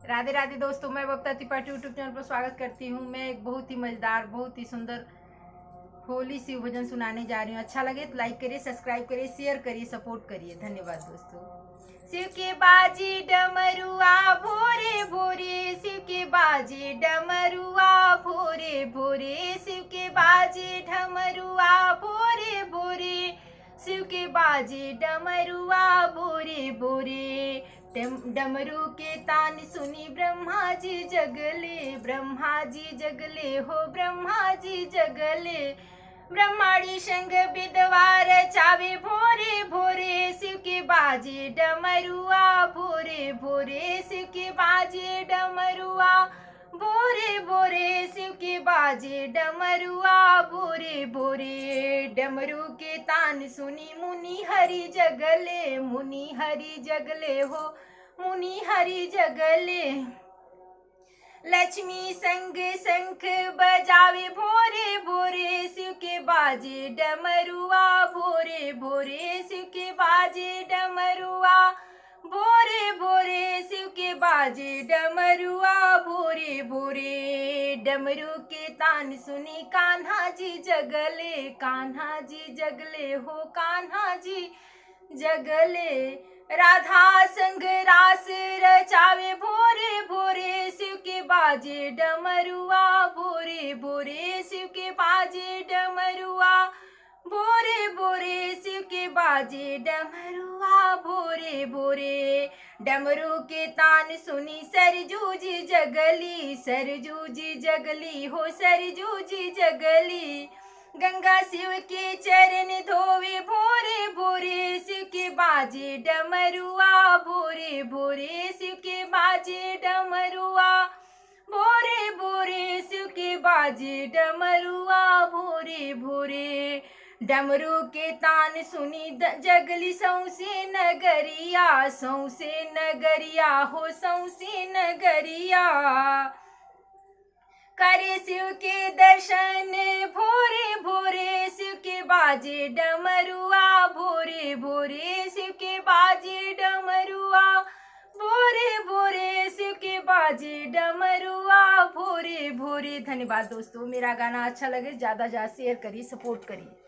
राधे राधे दोस्तों, मैं बबता Tripathi YouTube channel पर स्वागत करती हूँ। मैं एक बहुत ही मज़ेदार, बहुत ही सुंदर होली शिव भजन सुनाने जा रही हूँ। अच्छा लगे तो लाइक करिए, सब्सक्राइब करिए, शेयर करिए, सपोर्ट करिए। धन्यवाद दोस्तों। शिव के बाजी डमरुआ भोरे भोरे, शिव के बाजी डमरुआ भोरे भोरे, शिव के बाजी डमरुआ भोरे भोरे, शिव के बाजे डमरुआ भोरे भोरे। डमरू के तान सुनी ब्रह्मा जी जगले, ब्रह्मा जी जगले हो, ब्रह्मा जी जगले। ब्रह्माणी शंख विद्वार चावे भोरे भोरे, शिव के बाजे डमरुआ भोरे भोरे, शिव के बाजे डमरुआ भोरे भोरे, शिव के बाजे डमरुआ भोरे भोरे। डमरू के तान सुनी मुनि हरि जगले, मुनि हरि जगले हो, मुनि हरि जगले। लक्ष्मी संग शंख बजावे भोरे भोरे, शिव के बाजे डमरुआ भोरे भोरे, शिव के बाजे डमरुआ भोरे भोरे, शिव के बाजे डमरुआ भोरे भोरे। डमरू के तान सुनी कान्हा जी जगले, कान्हा जी जगले हो, कान्हा जी जगले। राधा संग रास रचावे भोरे भोरे, शिव के बाजे डमरुआ भोरे भोरे, शिव के बाजे डमरुआ भोरे भोरे, शिव के बाजे डमरुआ भोरे भोरे। डमरू के तान सुनी सरजू जी जगली, सरजू जी जगली हो, सरजू जी जगली। गंगा शिव के चरण धोवे भोरे भोरे, शिव के बाजे डमरुआ भोरे भोरे, शिव के बाजे डमरुआ भोरे भोरे, शिव के बाजे डमरुआ भोरे भोरे। डमरू के तान सुनी जगली सौसे नगरिया, सौसे नगरिया हो, सौसे नगरिया। करे शिव के दर्शन भोरे भोरे, शिव के बाजे डमरुआ भोरे भोरे, शिव के बाजे डमरुआ भोरे भोरे, शिव के बाजे डमरुआ भोरे भोरे। धन्यवाद दोस्तों। मेरा गाना अच्छा लगे ज़्यादा शेयर करिए, सपोर्ट करिए।